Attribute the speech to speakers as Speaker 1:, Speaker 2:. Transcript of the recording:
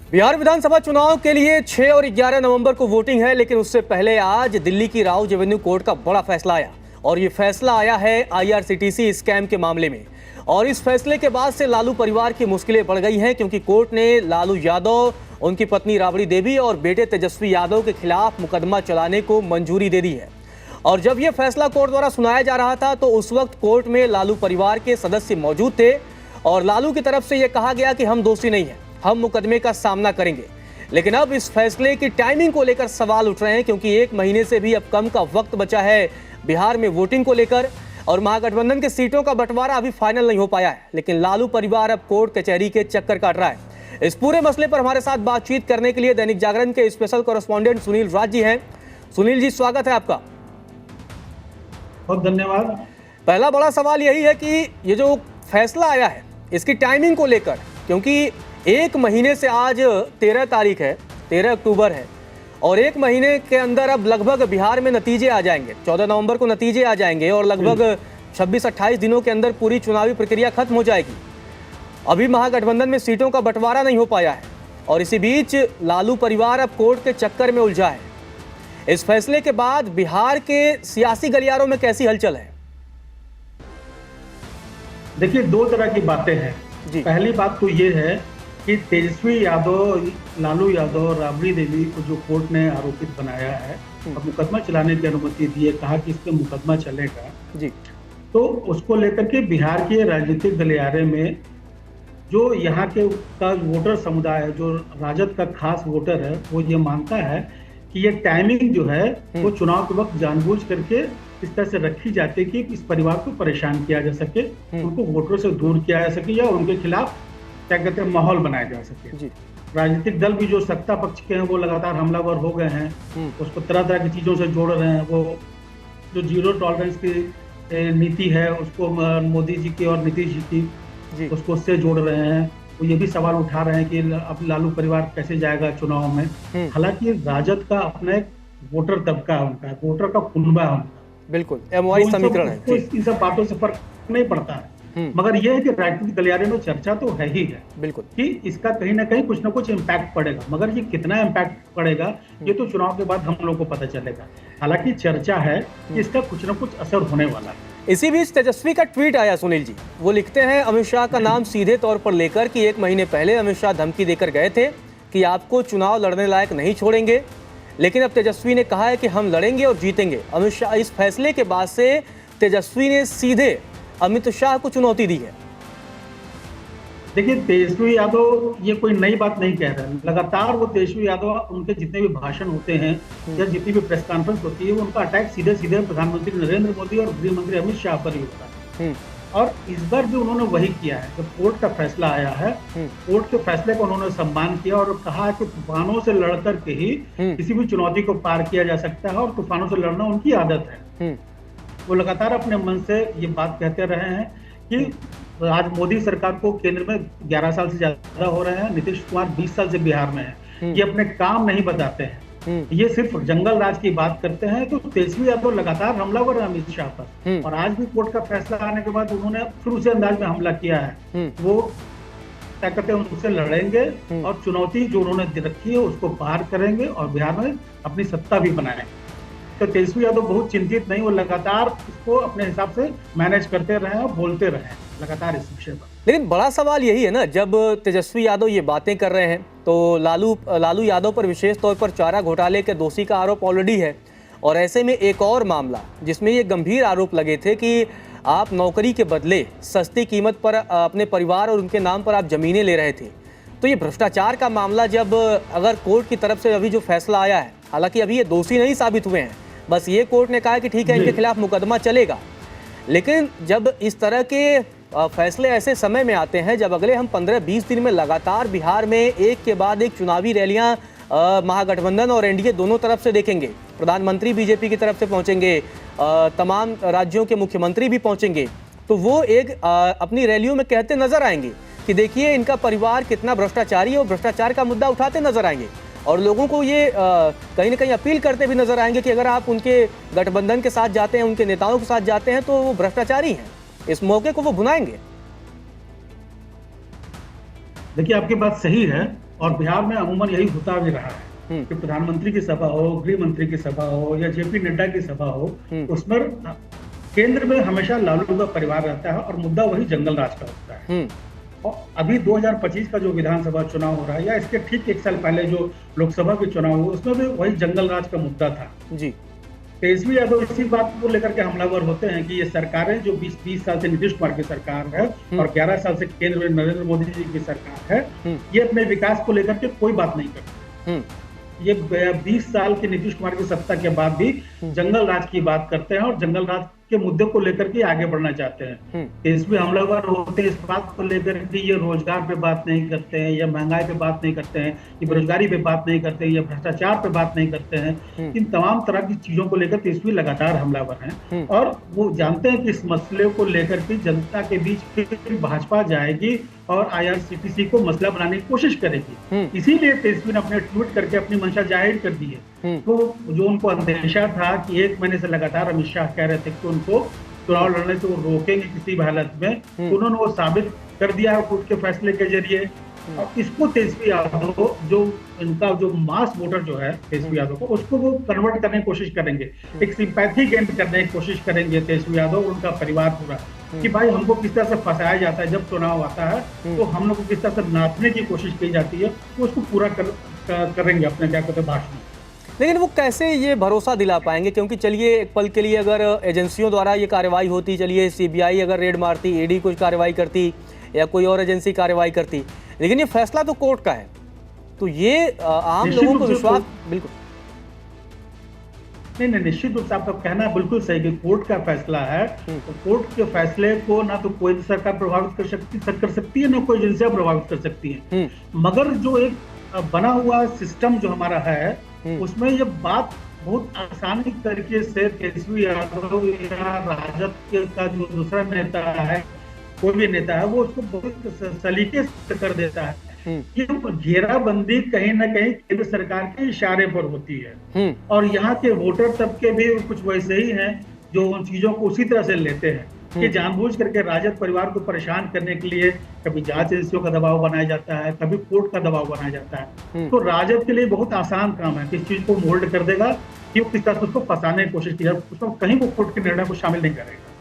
Speaker 1: बिहार विधानसभा चुनाव के लिए 6 और 11 नवंबर को वोटिंग है, लेकिन उससे पहले आज दिल्ली की राउज एवेन्यू कोर्ट का बड़ा फैसला आया और ये फैसला आया है आईआरसीटीसी स्कैम के मामले में। और इस फैसले के बाद से लालू परिवार की मुश्किलें बढ़ गई हैं, क्योंकि कोर्ट ने लालू यादव, उनकी पत्नी राबड़ी देवी और बेटे तेजस्वी यादव के खिलाफ मुकदमा चलाने को मंजूरी दे दी है। और जब यह फैसला कोर्ट द्वारा सुनाया जा रहा था तो उस वक्त कोर्ट में लालू परिवार के सदस्य मौजूद थे और लालू की तरफ से यह कहा गया कि हम दोषी नहीं हैं, हम मुकदमे का सामना करेंगे। लेकिन अब इस फैसले की टाइमिंग को लेकर सवाल उठ रहे हैं, क्योंकि 1 महीने से भी अब कम का वक्त बचा है बिहार में वोटिंग को लेकर और महागठबंधन के सीटों का बंटवारा अभी फाइनल नहीं हो पाया है। लेकिन लालू परिवार अब कोर्ट कचहरी के चक्कर काट रहा है। इस पूरे मसले पर हमारे साथ बातचीत करने के लिए दैनिक जागरण के स्पेशल कॉरेस्पॉन्डेंट सुनील राज जी हैं। सुनील जी, स्वागत है आपका।
Speaker 2: बहुत धन्यवाद।
Speaker 1: पहला बड़ा सवाल यही है कि ये जो फैसला आया है इसकी टाइमिंग को लेकर, क्योंकि 1 महीने से आज 13 तारीख है, 13 अक्टूबर है और 1 महीने के अंदर अब लगभग बिहार में नतीजे आ जाएंगे। 14 नवंबर को नतीजे आ जाएंगे और लगभग 26-28 दिनों के अंदर पूरी चुनावी प्रक्रिया खत्म हो जाएगी। अभी महागठबंधन में सीटों का बंटवारा नहीं हो पाया है और इसी बीच लालू परिवार अब कोर्ट के चक्कर में उलझा है। इस फैसले के बाद बिहार के सियासी गलियारों में कैसी हलचल है?
Speaker 2: देखिए, 2 तरह की बातें हैं
Speaker 1: जी।
Speaker 2: पहली बात तो ये है कि तेजस्वी यादव, लालू यादव और राबड़ी देवी को जो कोर्ट ने आरोपित बनाया है और मुकदमा चलाने की अनुमति दी है, कहा कि इस पे मुकदमा चलेगा
Speaker 1: जी।
Speaker 2: तो उसको लेकर के बिहार के राजनीतिक गलियारे में जो यहाँ के का वोटर समुदाय है, जो राजद का खास वोटर है, वो ये मानता है कि ये टाइमिंग जो है वो चुनाव के वक्त जानबूझ करके इस तरह से रखी जाती है कि इस परिवार को परेशान किया जा सके, उनको वोटरों से दूर किया जा सके या उनके खिलाफ क्या कहते हैं माहौल बनाया जा सके। जी। राजनीतिक दल भी जो सत्ता पक्ष के हैं वो लगातार हमलावर हो गए हैं, उसको तरह तरह की चीजों से जोड़ रहे हैं। वो जो जीरो टॉलरेंस की नीति है उसको मोदी जी की और नीतीश जी की, उसको उससे जोड़ रहे हैं। वो ये भी सवाल उठा रहे हैं कि अब लालू परिवार कैसे जाएगा चुनाव में। हालांकि राजद का अपना एक वोटर तबका है, उनका वोटर का कुनबा है उनका।
Speaker 1: बिल्कुल एमओआई समीकरण है।
Speaker 2: इन सब बातों से फर्क नहीं पड़ता है, मगर यह है कि राजनीतिक गलियारे में चर्चा तो है ही है
Speaker 1: बिल्कुल
Speaker 2: कि इसका कहीं ना कहीं कुछ ना कुछ इम्पैक्ट पड़ेगा, मगर ये कितना इम्पैक्ट पड़ेगा ये तो चुनाव के बाद हम लोग को पता चलेगा। हालांकि चर्चा है कि इसका कुछ ना कुछ असर होने वाला है।
Speaker 1: इसी बीच तेजस्वी का ट्वीट आया सुनील जी। वो लिखते हैं अमित शाह का नाम सीधे तौर पर लेकर कि 1 महीने पहले अमित शाह धमकी देकर गए थे कि आपको चुनाव लड़ने लायक नहीं छोड़ेंगे, लेकिन अब तेजस्वी ने कहा है कि हम लड़ेंगे और जीतेंगे। अमित शाह, इस फैसले के बाद से तेजस्वी ने सीधे अमित शाह को चुनौती दी है।
Speaker 2: देखिए, तेजस्वी यादव ये कोई नई बात नहीं कह रहे हैं। लगातार वो तेजस्वी यादव, उनके जितने भी भाषण होते हैं या जितनी भी प्रेस कॉन्फ्रेंस होती है, उनका अटैक सीधे सीधे प्रधानमंत्री नरेंद्र मोदी और गृह मंत्री अमित शाह पर ही होता है। और इस बार भी उन्होंने वही किया है। जब कोर्ट का फैसला आया है, कोर्ट के फैसले का उन्होंने सम्मान किया और कहा कि तूफानों से लड़कर के ही किसी भी चुनौती को पार किया जा सकता है और तूफानों से लड़ना उनकी आदत है। वो लगातार अपने मन से ये बात कहते रहे हैं कि आज मोदी सरकार को केंद्र में 11 साल से ज्यादा हो रहे हैं, नीतीश कुमार 20 साल से बिहार में है, ये अपने काम नहीं बताते हैं, ये सिर्फ जंगल राज की बात करते हैं। तो तेजस्वी यादव लगातार हमलावर है अमित शाह पर और आज भी कोर्ट का फैसला आने के बाद उन्होंने फिर उसी अंदाज में हमला किया है। वो क्या कहते हैं, उनसे लड़ेंगे और चुनौती जो उन्होंने रखी है उसको पार करेंगे और बिहार में अपनी सत्ता भी बनाएंगे। तो तेजस्वी यादव बहुत चिंतित नहीं, वो लगातार इसको अपने हिसाब से मैनेज करते रहे और बोलते रहे लगातार इस विषय पर।
Speaker 1: लेकिन बड़ा सवाल यही है ना, जब तेजस्वी यादव ये बातें कर रहे हैं तो लालू यादव पर विशेष तौर पर चारा घोटाले के दोषी का आरोप ऑलरेडी है और ऐसे में एक और मामला जिसमें ये गंभीर आरोप लगे थे कि आप नौकरी के बदले सस्ती कीमत पर अपने परिवार और उनके नाम पर आप जमीनें ले रहे थे। तो ये भ्रष्टाचार का मामला, जब अगर कोर्ट की तरफ से अभी जो फैसला आया है, हालांकि अभी ये दोषी नहीं साबित हुए हैं, बस ये कोर्ट ने कहा है कि ठीक है इनके खिलाफ मुकदमा चलेगा, लेकिन जब इस तरह के फैसले ऐसे समय में आते हैं जब अगले हम 15-20 दिन में लगातार बिहार में एक के बाद एक चुनावी रैलियां महागठबंधन और एनडीए दोनों तरफ से देखेंगे, प्रधानमंत्री बीजेपी की तरफ से पहुंचेंगे, तमाम राज्यों के मुख्यमंत्री भी पहुंचेंगे, तो वो एक अपनी रैलियों में कहते नजर आएंगे कि देखिए इनका परिवार कितना भ्रष्टाचारी है और भ्रष्टाचार का मुद्दा उठाते नजर आएंगे और लोगों को ये कहीं ना कहीं अपील करते भी नजर आएंगे कि अगर आप उनके गठबंधन के साथ जाते हैं, उनके नेताओं के साथ जाते हैं तो वो भ्रष्टाचारी हैं। इस मौके को वो भुनाएंगे।
Speaker 2: देखिए, आपकी बात सही है और बिहार में अमूमन यही होता भी रहा है कि प्रधानमंत्री की सभा हो, गृह मंत्री की सभा हो या जेपी नड्डा की सभा हो, उसमें केंद्र में हमेशा लालू का परिवार रहता है और मुद्दा वही जंगल राज का होता है। और अभी 2025 का जो विधानसभा चुनाव हो रहा है या इसके ठीक एक साल पहले जो लोकसभा के चुनाव हुए, उसमें भी वही जंगल राज का मुद्दा था जी। तेजस्वी यादव इसी बात को लेकर के हमलावर होते हैं कि ये सरकारें जो 20 साल से नीतीश कुमार की सरकार है और 11 साल से केंद्र में नरेंद्र मोदी जी की सरकार है, ये अपने विकास को लेकर के कोई बात नहीं करते। ये 20 साल के नीतीश कुमार की सत्ता के बाद भी जंगल राज की बात करते हैं और जंगल राज के मुद्दे को लेकर के आगे बढ़ना चाहते हैं। तेजस्वी हमलावर होते हैं इस बात को लेकर के ये रोजगार पे बात नहीं करते हैं, या महंगाई पे बात नहीं करते हैं, ये बेरोजगारी पे बात नहीं करते हैं, या भ्रष्टाचार पे बात नहीं करते हैं। इन तमाम तरह की चीजों को लेकर तेजस्वी लगातार हमलावर हैं और वो जानते हैं कि इस मसले को लेकर के जनता के बीच फिर भाजपा जाएगी और IRCTC को मसला बनाने की कोशिश करेगी। इसीलिए तेजस्वी ने अपने ट्वीट करके अपनी मंशा जाहिर कर दी है। तो जो उनको अंदेशा था कि 1 महीने से लगातार अमित शाह कह रहे थे कि उनको चुनाव लड़ने से वो रोकेंगे किसी भी हालत में, तो उन्होंने वो साबित कर दिया है कोर्ट के फैसले के जरिए। और इसको तेजस्वी यादव जो इनका जो मास वोटर जो है तेजस्वी यादव को, उसको वो कन्वर्ट करने की कोशिश करेंगे, एक सिंपैथी गेन करने की कोशिश करेंगे तेजस्वी यादव और उनका परिवार पूरा, कि भाई हमको किस तरह से फंसाया जाता है जब चुनाव आता है, तो हम लोग को किस तरह से नापने की कोशिश की जाती है, तो उसको पूरा करेंगे अपने क्या कहते हैं भाषण में।
Speaker 1: लेकिन वो कैसे ये भरोसा दिला पाएंगे, क्योंकि चलिए एक पल के लिए अगर एजेंसियों द्वारा ये कार्रवाई होती, चलिए CBI अगर रेड मारती, ED कुछ कार्रवाई करती या कोई और एजेंसी कार्रवाई करती, लेकिन ये फैसला तो कोर्ट का है, तो ये आम लोगों को विश्वास बिल्कुल
Speaker 2: नहीं, निश्चित रूप से आपका कहना बिल्कुल सही कि कोर्ट का फैसला है, तो कोर्ट के फैसले को ना तो कोई सरकार प्रभावित कर सकती है, ना कोई एजेंसियां प्रभावित कर सकती है। मगर जो एक बना हुआ सिस्टम जो हमारा है, उसमें ये बात बहुत आसानी तरीके से तेजस्वी यादव या राजद का जो दूसरा नेता है, कोई भी नेता है, वो उसको बहुत सलीके से कर देता है। ये घेराबंदी कहीं ना कहीं केंद्र सरकार के इशारे पर होती है और यहाँ के वोटर तबके भी कुछ वैसे ही हैं जो उन चीजों को उसी तरह से लेते हैं कि जानबूझ करके राजद परिवार को परेशान करने के लिए कभी जांच एजेंसियों का दबाव बनाया जाता है, कभी कोर्ट का दबाव बनाया जाता है। तो राजद के लिए बहुत आसान काम है कि इस चीज को मोल्ड कर देगा कि वो किस तरह से उसको फंसाने की कोशिश की जाए, उसको कहीं वो कोर्ट के निर्णय को शामिल नहीं करेगा।